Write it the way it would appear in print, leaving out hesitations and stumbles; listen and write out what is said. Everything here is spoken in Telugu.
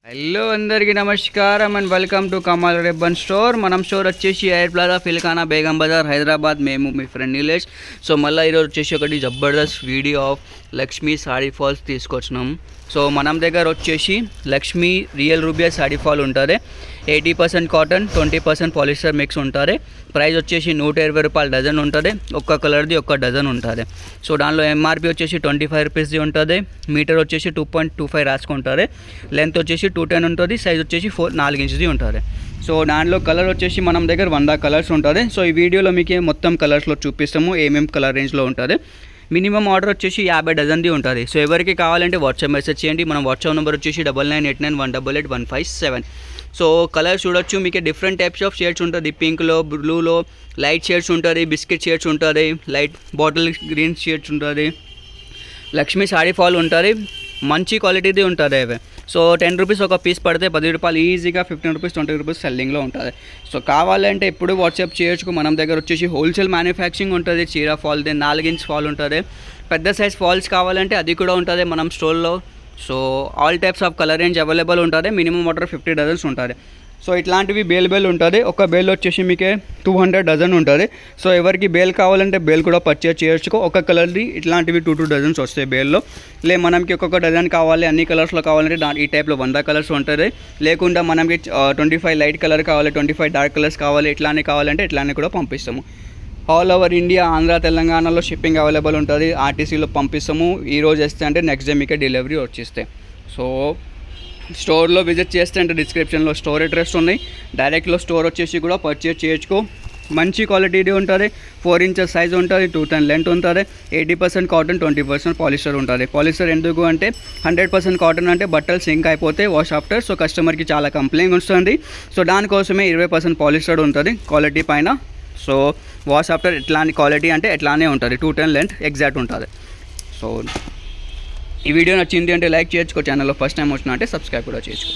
హలో అందరికీ నమస్కారం and welcome to Kamal ribbon store. మనం స్టోర్ వచ్చేసి ఎయిర్ ప్లాజా ఫిల్ఖానా బేగం బజార్ హైదరాబాద్. మేము మీ ఫ్రెండ్ నీలేష్. సో మళ్ళీ ఈరోజు వచ్చేసి ఒకటి జబర్దస్త్ video of Lakshmi sari falls తీసుకొచ్చినాం. సో మనం దగ్గర వచ్చేసి Lakshmi real Rubia sari fall ఉంటుంది. 80% కాటన్, 20% పాలిస్టర్ మిక్స్ ఉంటుంది. ప్రైస్ వచ్చేసి 120 రూపాయలు డజన్ ఉంటుంది. ఒక్క కలర్ది ఒక్క డజన్ ఉంటుంది. సో దానిలో ఎంఆర్పి వచ్చేసి 25 రూపీస్ది ఉంటుంది. మీటర్ వచ్చేసి 2.25 రాసుకుంటుంది. లెంత్ వచ్చేసి 210 ఉంటుంది. సైజ్ వచ్చేసి 4 ఇంచుది ఉంటుంది. సో దాంట్లో కలర్ వచ్చేసి మనం దగ్గర 100 కలర్స్ ఉంటుంది. సో ఈ వీడియోలో మీకు మొత్తం కలర్స్లో చూపిస్తాము ఏమేమి కలర్ రేంజ్లో ఉంటుంది. మినిమం ఆర్డర్ వచ్చేసి 50 డజన్ది ఉంటుంది. సో ఎవరికి కావాలంటే వాట్సాప్ మెసేజ్ చేయండి. మన వాట్సాప్ నెంబర్ వచ్చేసి 9989188187. సో కలర్ చూడొచ్చు. మీకు డిఫరెంట్ టైప్స్ ఆఫ్ షేడ్స్ ఉంటుంది. పింక్లో, బ్లూలో, లైట్ షేడ్స్ ఉంటుంది, బిస్కెట్ షేడ్స్ ఉంటుంది, లైట్ బాటిల్ గ్రీన్ షేడ్స్ ఉంటుంది, లక్ష్మీ సాడీ ఫాల్ ఉంటుంది. మంచి క్వాలిటీది ఉంటుంది అవి. సో 10 రూపీస్ ఒక పీస్ పడితే 10 రూపాయలు ఈజీగా 15 రూపీస్ 20 రూపీస్ సెల్లింగ్లో ఉంటుంది. సో కావాలంటే ఇప్పుడు వాట్సాప్ చేయొచ్చు. మనం దగ్గర వచ్చేసి హోల్సేల్ మ్యానుఫ్యాక్చరింగ్ ఉంటుంది. చీర ఫాల్ది 4 ఇంచ్ ఫాల్ ఉంటుంది. పెద్ద సైజ్ ఫాల్స్ కావాలంటే అది కూడా ఉంటుంది మనం స్టోర్లో. So all types of colour range available ఉంటుంది. మినిమం ఆర్డర్ 50 డజన్స్ ఉంటుంది. సో ఇట్లాంటివి బేల్ ఉంటుంది. ఒక బేల్ వచ్చేసి మీకే 200 డజన్ ఉంటుంది. సో ఎవరికి బేల్ కావాలంటే బేల్ కూడా పర్చేజ్ చేయొచ్చు. ఒక కలర్ది ఇట్లాంటివి 2 డజన్స్ వస్తాయి బేల్లో. మనకి ఒక్కొక్క డజన్ కావాలి, అన్ని కలర్స్లో కావాలంటే ఈ టైప్లో 100 కలర్స్ ఉంటుంది. లేకుండా మనకి 25 లైట్ కలర్ కావాలి, 25 డార్క్ కలర్స్ కావాలి, ఇట్లానే కావాలంటే ఇట్లానే కూడా పంపిస్తాము. ఆల్ ఓవర్ ఇండియా, ఆంధ్ర, తెలంగాణలో షిప్పింగ్ అవైలబుల్ ఉంటుంది. ఆర్టీసీలో పంపిస్తాము. ఈరోజు వేస్తే అంటే నెక్స్ట్ డే మీకే డెలివరీ వచ్చేస్తాయి. సో స్టోర్లో విజిట్ చేస్తే అంటే డిస్క్రిప్షన్లో స్టోర్ అడ్రస్ ఉన్నాయి. డైరెక్ట్లో స్టోర్ వచ్చేసి కూడా పర్చేజ్ చేయొచ్చు. మంచి క్వాలిటీది ఉంటుంది. 4 ఇంచెస్ సైజ్ ఉంటుంది, 210 లెంత్ ఉంటుంది. 80% కాటన్, 20% పాలిస్టర్ ఉంటుంది. పాలిస్టర్ ఎందుకు అంటే 100% కాటన్ అంటే బట్టలు సింక్ అయిపోతే వాష్ ఆఫ్టర్. సో కస్టమర్కి చాలా కంప్లైంట్ వస్తుంది. సో దానికోసమే 20% పాలిస్టర్ ఉంటుంది క్వాలిటీ పైన. సో వాష్ ఆఫ్టర్ ఎట్లాంటి క్వాలిటీ అంటే ఎట్లానే ఉంటుంది. 210 లెంత్ ఎగ్జాక్ట్ ఉంటుంది. సో ఈ వీడియో నచ్చింది అంటే లైక్ చేయొచ్చు. ఛానల్లో ఫస్ట్ టైం వచ్చినా అంటే సబ్స్క్రైబ్ కూడా చేయొచ్చు.